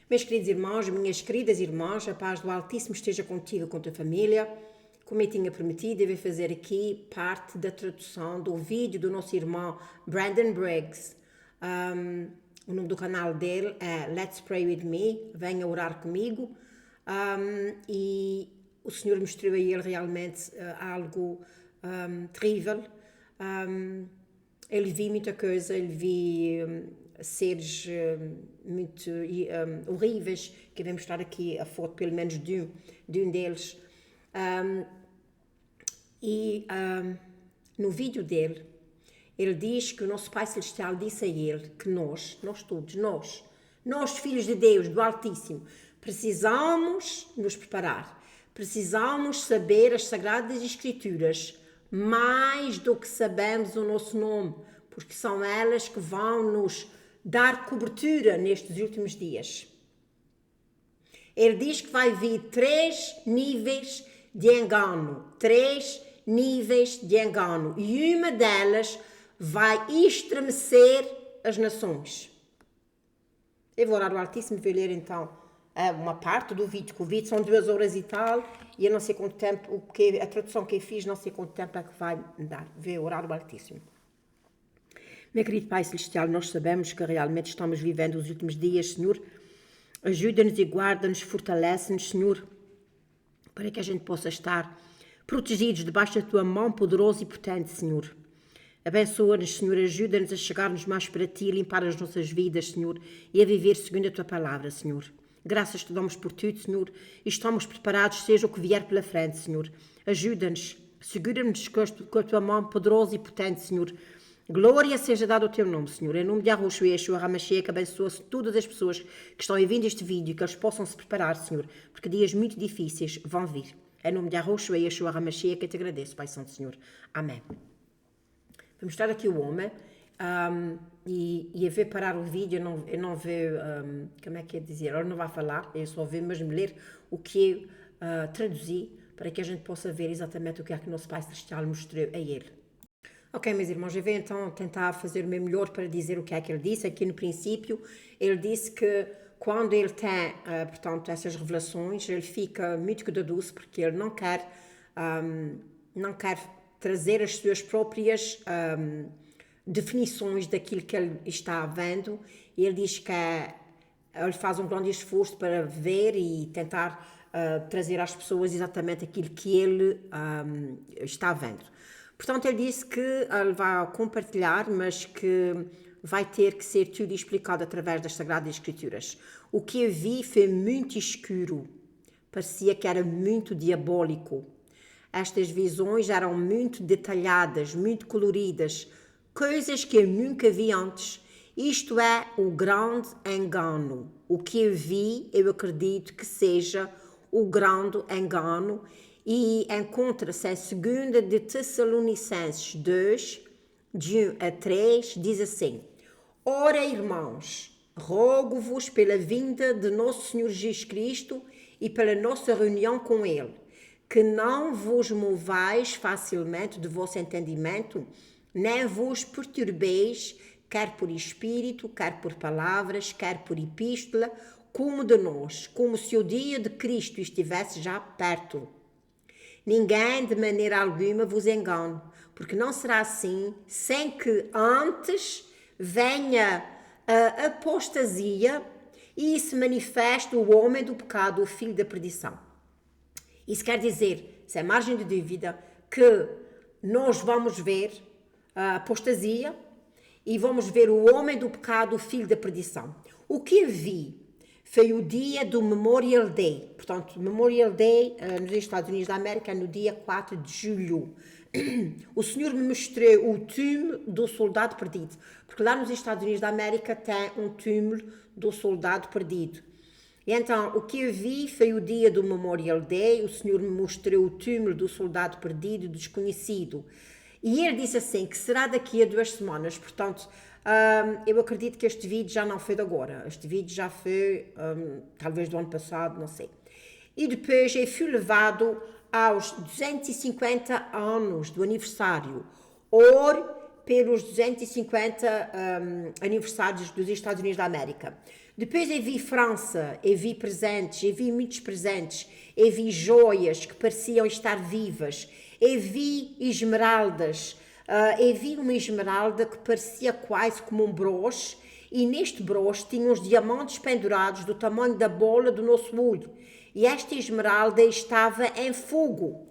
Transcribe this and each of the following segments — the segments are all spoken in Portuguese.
Meus queridos irmãos, minhas queridas irmãs, a paz do Altíssimo esteja contigo e com a tua família. Como eu tinha prometido, eu vou fazer aqui parte da tradução do vídeo do nosso irmão Brandon Briggs. O nome do canal dele é Let's Pray With Me, venha orar comigo. E o Senhor mostrou a ele realmente algo terrível. Ele viu muita coisa, ele viu seres muito horríveis, que eu vou mostrar aqui a foto pelo menos de um deles. No vídeo dele, ele diz que o nosso Pai Celestial disse a ele que nós todos, nós filhos de Deus, do Altíssimo, precisamos nos preparar, precisamos saber as Sagradas Escrituras mais do que sabemos o nosso nome, porque são elas que vão nos dar cobertura nestes últimos dias. Ele diz que vai vir 3 níveis de engano, 3 níveis de engano, e uma delas vai estremecer as nações. Eu vou orar ao Altíssimo e vou ler então uma parte do vídeo, que o vídeo são 2 horas e tal, e eu não sei quanto tempo, a tradução que eu fiz, não sei quanto tempo é que vai me dar. Vou orar ao Altíssimo. Meu querido Pai Celestial, nós sabemos que realmente estamos vivendo os últimos dias, Senhor. Ajuda-nos e guarda-nos, fortalece-nos, Senhor, para que a gente possa estar protegidos debaixo da Tua mão poderosa e potente, Senhor. Abençoa-nos, Senhor, ajuda-nos a chegarmos mais para Ti, a limpar as nossas vidas, Senhor, e a viver segundo a Tua palavra, Senhor. Graças te damos por tudo, Senhor, e estamos preparados, seja o que vier pela frente, Senhor. Ajuda-nos, segura-nos com a Tua mão poderosa e potente, Senhor. Glória seja dada ao Teu nome, Senhor. Em nome de Yahushua, Yeshua HaMashiach, abençoa-se todas as pessoas que estão a ver este vídeo, que eles possam se preparar, Senhor, porque dias muito difíceis vão vir. Em nome de Yahushua, Yeshua HaMashiach, eu te agradeço, Pai Santo, Senhor. Amém. Vou mostrar aqui o homem, e eu vou parar o vídeo, eu não vou, como é que é dizer, ele não vai falar, eu só vou mesmo ler o que eu traduzi, para que a gente possa ver exatamente o que é que o nosso Pai Celestial mostrou a ele. Ok, meus irmãos, eu vou então tentar fazer o meu melhor para dizer o que é que ele disse. Aqui no princípio, ele disse que quando ele tem, portanto, essas revelações, ele fica muito cuidadoso, porque ele não quer trazer as suas próprias definições daquilo que ele está vendo. E ele diz que ele faz um grande esforço para ver e tentar trazer às pessoas exatamente aquilo que ele está vendo. Portanto, ele disse que ele vai compartilhar, mas que vai ter que ser tudo explicado através das Sagradas Escrituras. O que eu vi foi muito escuro, parecia que era muito diabólico. Estas visões eram muito detalhadas, muito coloridas, coisas que eu nunca vi antes. Isto é o grande engano. O que eu vi, eu acredito que seja o grande engano, e encontra-se em 2 de Tessalonicenses 2, de 1 a 3, diz assim: Ora, irmãos, rogo-vos pela vinda de nosso Senhor Jesus Cristo e pela nossa reunião com Ele, que não vos movais facilmente de vosso entendimento, nem vos perturbeis, quer por espírito, quer por palavras, quer por epístola, como de nós, como se o dia de Cristo estivesse já perto. Ninguém de maneira alguma vos engane, porque não será assim sem que antes venha a apostasia e se manifeste o homem do pecado, o filho da perdição. Isso quer dizer, sem margem de dúvida, que nós vamos ver a apostasia e vamos ver o homem do pecado, o filho da perdição. O que eu vi foi o dia do Memorial Day. Portanto, Memorial Day nos Estados Unidos da América é no dia 4 de julho. O Senhor me mostrou o túmulo do soldado perdido, porque lá nos Estados Unidos da América tem um túmulo do soldado perdido. E então, o que eu vi foi o dia do Memorial Day. O Senhor me mostrou o túmulo do soldado perdido, desconhecido. E ele disse assim, que será daqui a 2 semanas. Portanto, eu acredito que este vídeo já não foi de agora. Este vídeo já foi, talvez do ano passado, não sei. E depois eu fui levado aos 250 anos do aniversário. Ore pelos 250 aniversários dos Estados Unidos da América. Depois eu vi França, eu vi presentes, eu vi muitos presentes, eu vi joias que pareciam estar vivas, eu vi esmeraldas, eu vi uma esmeralda que parecia quase como um broche, e neste broche tinha uns diamantes pendurados do tamanho da bola do nosso olho, e esta esmeralda estava em fogo.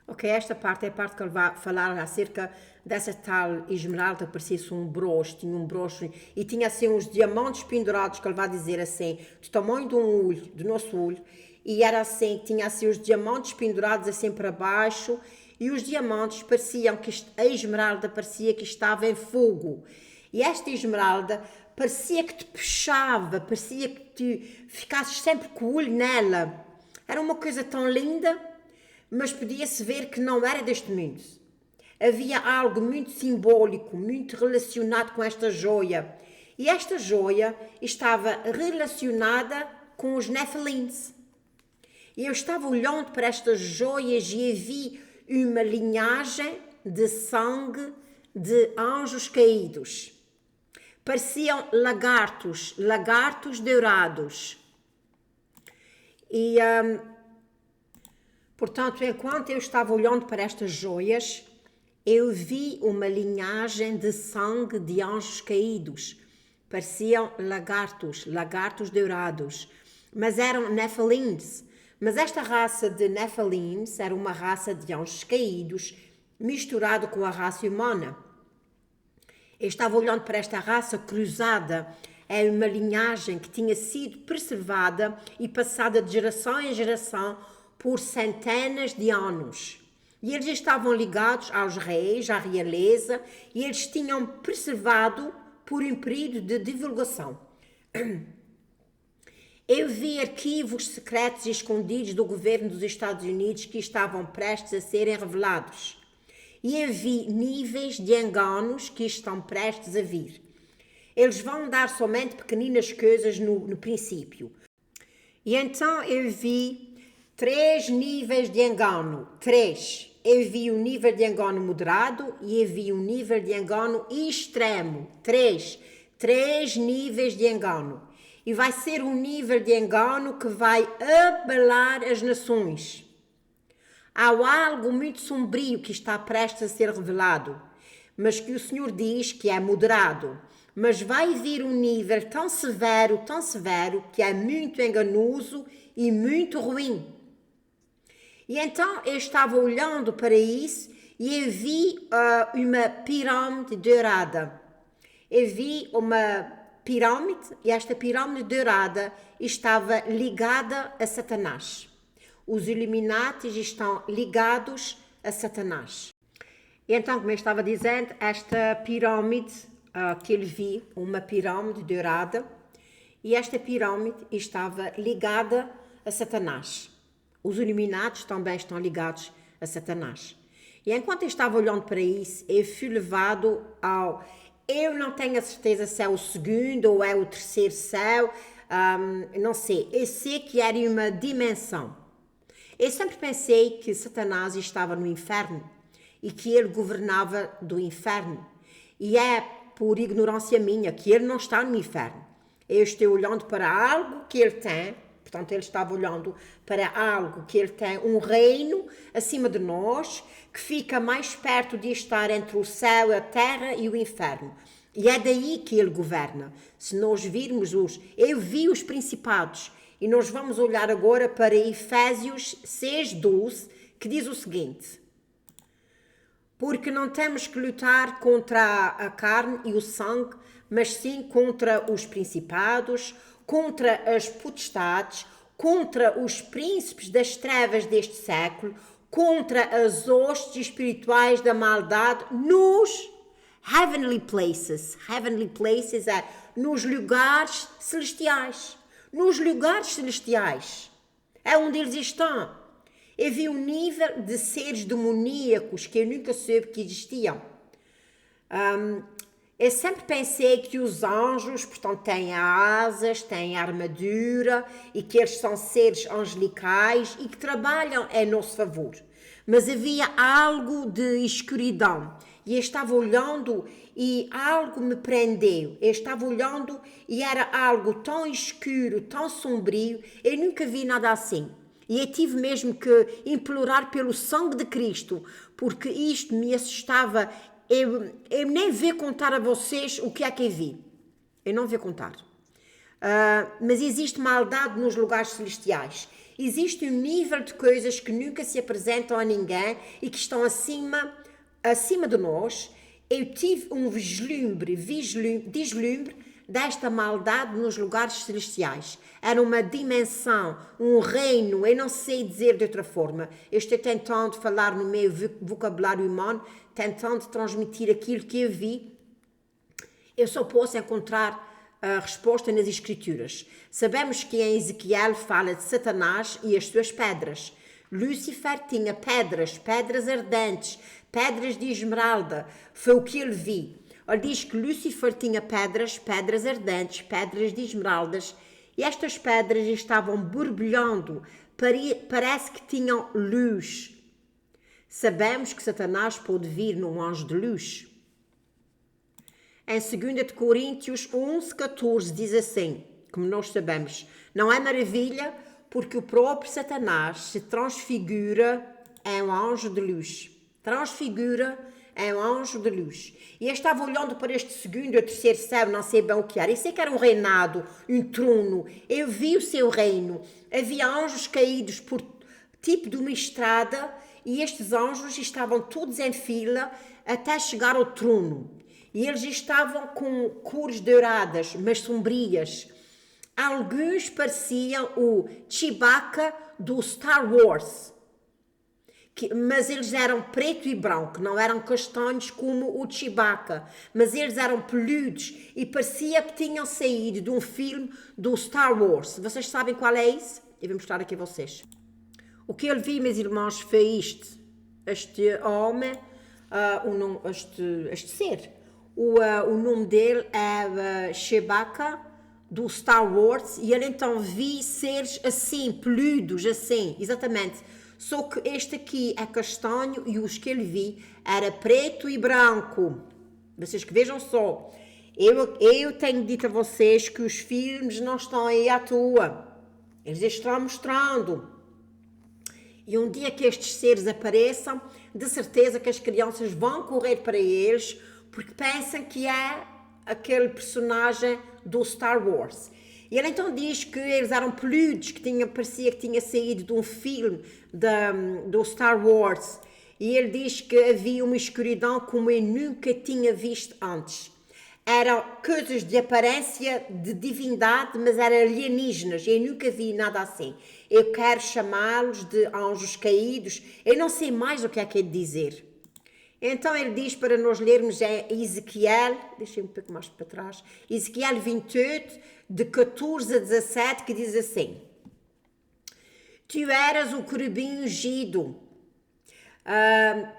Ok, esta parte é a parte que ele vai falar acerca dessa tal esmeralda que parecia um broche, tinha um broche e tinha assim uns diamantes pendurados, que ele vai dizer assim, do tamanho de um olho, do nosso olho, e era assim, tinha assim os diamantes pendurados assim para baixo, e os diamantes pareciam que a esmeralda parecia que estava em fogo, e esta esmeralda parecia que te puxava, parecia que tu ficasses sempre com o olho nela, era uma coisa tão linda, mas podia-se ver que não era deste mundo. Havia algo muito simbólico, muito relacionado com esta joia. E esta joia estava relacionada com os Nephilims. E eu estava olhando para estas joias e vi uma linhagem de sangue de anjos caídos. Pareciam lagartos, lagartos dourados. E portanto, enquanto eu estava olhando para estas joias, eu vi uma linhagem de sangue de anjos caídos. Pareciam lagartos, lagartos dourados, mas eram Nephilims. Mas esta raça de Nephilims era uma raça de anjos caídos, misturado com a raça humana. Eu estava olhando para esta raça cruzada, é uma linhagem que tinha sido preservada e passada de geração em geração por centenas de anos. E eles estavam ligados aos reis, à realeza, e eles tinham preservado por um período de divulgação. Eu vi arquivos secretos e escondidos do governo dos Estados Unidos que estavam prestes a serem revelados. E eu vi níveis de enganos que estão prestes a vir. Eles vão dar somente pequeninas coisas no princípio. E então eu vi 3 níveis de engano. 3. Eu vi um nível de engano moderado e eu vi um nível de engano extremo. 3. 3 níveis de engano. E vai ser um nível de engano que vai abalar as nações. Há algo muito sombrio que está prestes a ser revelado, mas que o Senhor diz que é moderado. Mas vai vir um nível tão severo, que é muito enganoso e muito ruim. E então eu estava olhando para isso e eu vi uma pirâmide dourada. Eu vi uma pirâmide e esta pirâmide dourada estava ligada a Satanás. Os Illuminatis estão ligados a Satanás. E então, como eu estava dizendo, esta pirâmide que ele vi, uma pirâmide dourada, e esta pirâmide estava ligada a Satanás. Os Illuminatis também estão ligados a Satanás. E enquanto eu estava olhando para isso, eu fui levado ao... Eu não tenho a certeza se é o segundo ou é o terceiro céu, não sei. Eu sei que era uma dimensão. Eu sempre pensei que Satanás estava no inferno e que ele governava do inferno. E é por ignorância minha que ele não está no inferno. Eu estou olhando para algo que ele tem. Portanto, ele estava olhando para algo que ele tem, um reino acima de nós, que fica mais perto de estar entre o céu, a terra e o inferno. E é daí que ele governa. Se nós virmos eu vi os principados, e nós vamos olhar agora para Efésios 6:12, que diz o seguinte: porque não temos que lutar contra a carne e o sangue, mas sim contra os principados, contra as potestades, contra os príncipes das trevas deste século, contra as hostes espirituais da maldade nos heavenly places. Heavenly places é nos lugares celestiais. Nos lugares celestiais é onde eles estão. Eu vi um nível de seres demoníacos que eu nunca soube que existiam. Eu sempre pensei que os anjos, portanto, têm asas, têm armadura e que eles são seres angelicais e que trabalham em nosso favor. Mas havia algo de escuridão e eu estava olhando e algo me prendeu. Eu estava olhando e era algo tão escuro, tão sombrio, eu nunca vi nada assim. E eu tive mesmo que implorar pelo sangue de Cristo, porque isto me assustava. Eu nem vou contar a vocês o que é que eu vi. Eu não vou contar. Mas existe maldade nos lugares celestiais. Existe um nível de coisas que nunca se apresentam a ninguém e que estão acima de nós. Eu tive um vislumbre desta maldade nos lugares celestiais. Era uma dimensão, um reino, eu não sei dizer de outra forma. Eu estou tentando falar no meu vocabulário humano, tentando transmitir aquilo que eu vi. Eu só posso encontrar a resposta nas Escrituras. Sabemos que em Ezequiel fala de Satanás e as suas pedras. Lúcifer tinha pedras ardentes, pedras de esmeralda. Foi o que ele viu. Ele diz que Lúcifer tinha pedras ardentes, pedras de esmeraldas, e estas pedras estavam borbulhando, parece que tinham luz. Sabemos que Satanás pode vir num anjo de luz. Em 2 Coríntios 11:14 diz assim, como nós sabemos, não é maravilha porque o próprio Satanás se transfigura em um anjo de luz. Transfigura em um anjo de luz. E eu estava olhando para este segundo ou terceiro céu, não sei bem o que era. Eu sei que era um reinado, um trono. Eu vi o seu reino. Havia anjos caídos por tipo de uma estrada e estes anjos estavam todos em fila até chegar ao trono. E eles estavam com cores douradas, mas sombrias. Alguns pareciam o Chewbacca do Star Wars. Mas eles eram preto e branco, não eram castanhos como o Chewbacca. Mas eles eram peludos e parecia que tinham saído de um filme do Star Wars. Vocês sabem qual é isso? Eu vou mostrar aqui a vocês. O que ele viu, meus irmãos, foi isto. Este homem, este ser. O nome dele é Chewbacca do Star Wars e ele então viu seres assim, peludos, assim, exatamente. Só que este aqui é castanho e os que ele vi era preto e branco. Vocês que vejam só. Eu tenho dito a vocês que os filmes não estão aí à toa. Eles estão mostrando. E um dia que estes seres apareçam, de certeza que as crianças vão correr para eles porque pensam que é aquele personagem do Star Wars. E ele então diz que eles eram peludos, que parecia que tinha saído de um filme do Star Wars. E ele diz que havia uma escuridão como eu nunca tinha visto antes. Eram coisas de aparência de divindade, mas eram alienígenas. Eu nunca vi nada assim. Eu quero chamá-los de anjos caídos. Eu não sei mais o que é que ele dizer. Então ele diz para nós lermos em Ezequiel, deixem um pouco mais para trás, Ezequiel 28, de 14 a 17, que diz assim: Tu eras o querubim ungido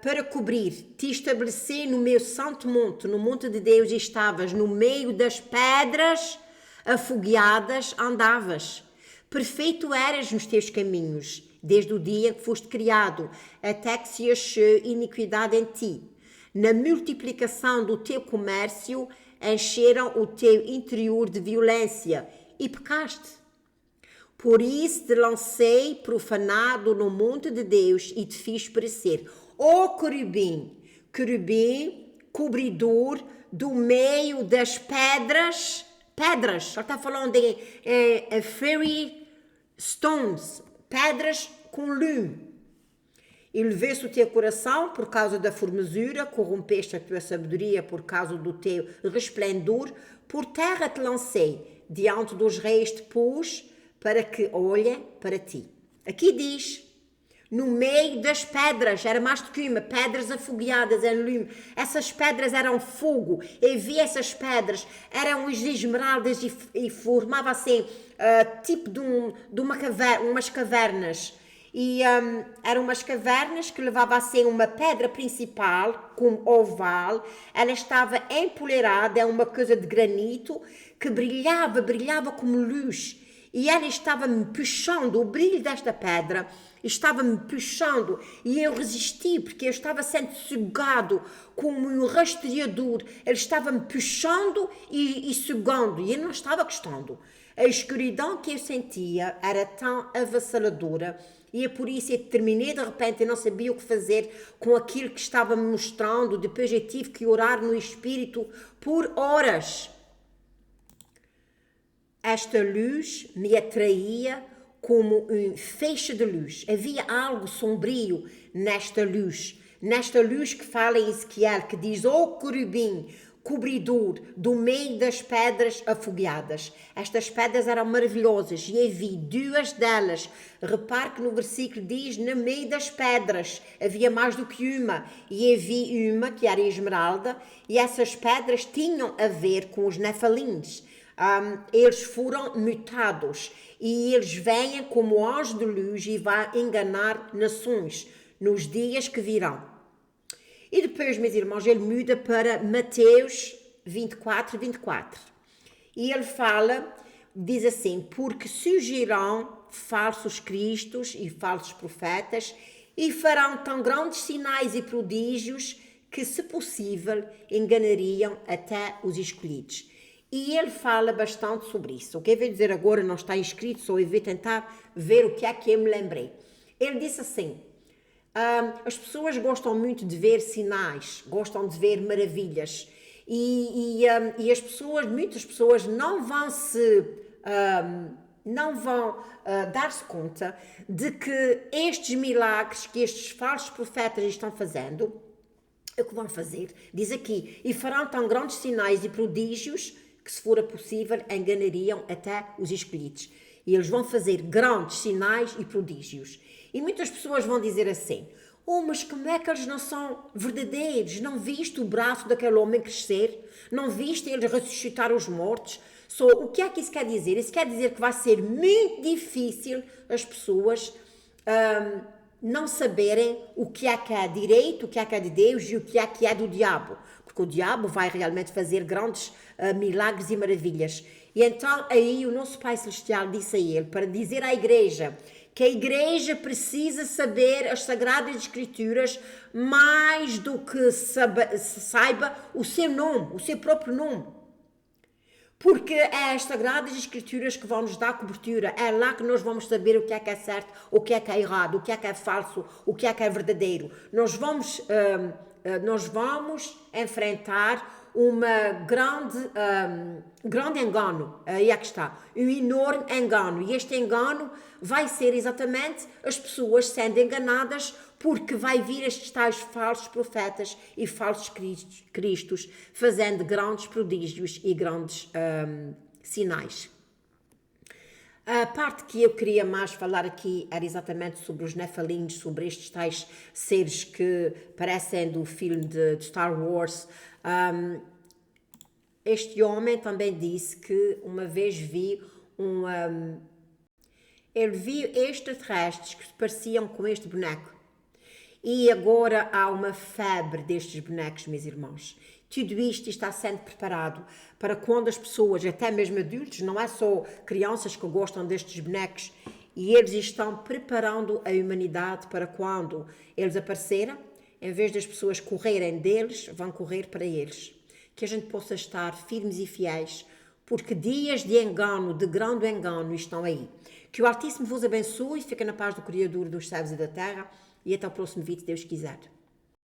para cobrir, te estabeleci no meu santo monte, no monte de Deus, e estavas no meio das pedras afogueadas, andavas. Perfeito eras nos teus caminhos, desde o dia que foste criado, até que se achou iniquidade em ti. Na multiplicação do teu comércio, encheram o teu interior de violência e pecaste. Por isso te lancei profanado no monte de Deus e te fiz perecer. Ó querubim, cobridor do meio das pedras, ele está falando de fairy stones, pedras com lume. Elevei-se o teu coração por causa da formosura, corrompeste a tua sabedoria por causa do teu resplendor, por terra te lancei, diante dos reis te pus, para que olhem para ti. Aqui diz, no meio das pedras, era mais do que uma, pedras afogueadas em lume. Essas pedras eram fogo. Eu vi essas pedras, eram as esmeraldas e formava assim, tipo de umas cavernas. E eram umas cavernas que levavam assim uma pedra principal, com oval. Ela estava empoleirada, é uma coisa de granito, que brilhava como luz. E ela estava-me puxando, o brilho desta pedra estava-me puxando e eu resisti porque eu estava sendo sugado como um rastreador. Ele estava-me puxando e sugando e eu não estava gostando. A escuridão que eu sentia era tão avassaladora e é por isso eu terminei de repente, eu não sabia o que fazer com aquilo que estava me mostrando. Depois eu tive que orar no Espírito por horas. Esta luz me atraía como um feixe de luz. Havia algo sombrio nesta luz que fala em Ezequiel, que diz: "Ó querubim, cobridor do meio das pedras afogueadas." Estas pedras eram maravilhosas e havia duas delas. Repare que no versículo diz: "No meio das pedras." Havia mais do que uma. E havia uma que era esmeralda, e essas pedras tinham a ver com os nefalins. Eles foram mutados e eles vêm como anjo de luz e vão enganar nações nos dias que virão. E depois, meus irmãos, ele muda para Mateus 24. E ele fala, diz assim: "Porque surgirão falsos cristos e falsos profetas e farão tão grandes sinais e prodígios que, se possível, enganariam até os escolhidos." E ele fala bastante sobre isso. O que eu vou dizer agora não está escrito, só eu vou tentar ver o que é que eu me lembrei. Ele disse assim: as pessoas gostam muito de ver sinais, gostam de ver maravilhas. E muitas pessoas não vão dar-se conta de que estes milagres que estes falsos profetas estão fazendo, o que vão fazer, diz aqui: "E farão tão grandes sinais e prodígios que, se fora possível, enganariam até os escolhidos." E eles vão fazer grandes sinais e prodígios. E muitas pessoas vão dizer assim: "Oh, mas como é que eles não são verdadeiros? Não viste o braço daquele homem crescer? Não viste ele ressuscitar os mortos?" O que é que isso quer dizer? Isso quer dizer que vai ser muito difícil as pessoas não saberem o que é direito, o que é de Deus e o que é do diabo. Porque o diabo vai realmente fazer grandes milagres e maravilhas. E então aí o nosso Pai Celestial disse a ele para dizer à igreja que a igreja precisa saber as Sagradas Escrituras mais do que saiba o seu nome, o seu próprio nome. Porque é as Sagradas Escrituras que vão nos dar cobertura. É lá que nós vamos saber o que é certo, o que é errado, o que é falso, o que é verdadeiro. Nós vamos enfrentar uma grande engano. Aí é que está. Um enorme engano. E este engano vai ser exatamente as pessoas sendo enganadas, porque vai vir estes tais falsos profetas e falsos cristos fazendo grandes prodígios e grandes sinais. A parte que eu queria mais falar aqui era exatamente sobre os nefalins, sobre estes tais seres que parecem do filme de Star Wars. Este homem também disse que uma vez ele viu extraterrestres que pareciam com este boneco. E agora há uma febre destes bonecos, meus irmãos. Tudo isto está sendo preparado para quando as pessoas, até mesmo adultos, não é só crianças que gostam destes bonecos, e eles estão preparando a humanidade para quando eles aparecerem, em vez das pessoas correrem deles, vão correr para eles. Que a gente possa estar firmes e fiéis, porque dias de engano, de grande engano, estão aí. Que o Altíssimo vos abençoe, fica na paz do Criador dos céus e da terra, e até o próximo vídeo, se Deus quiser.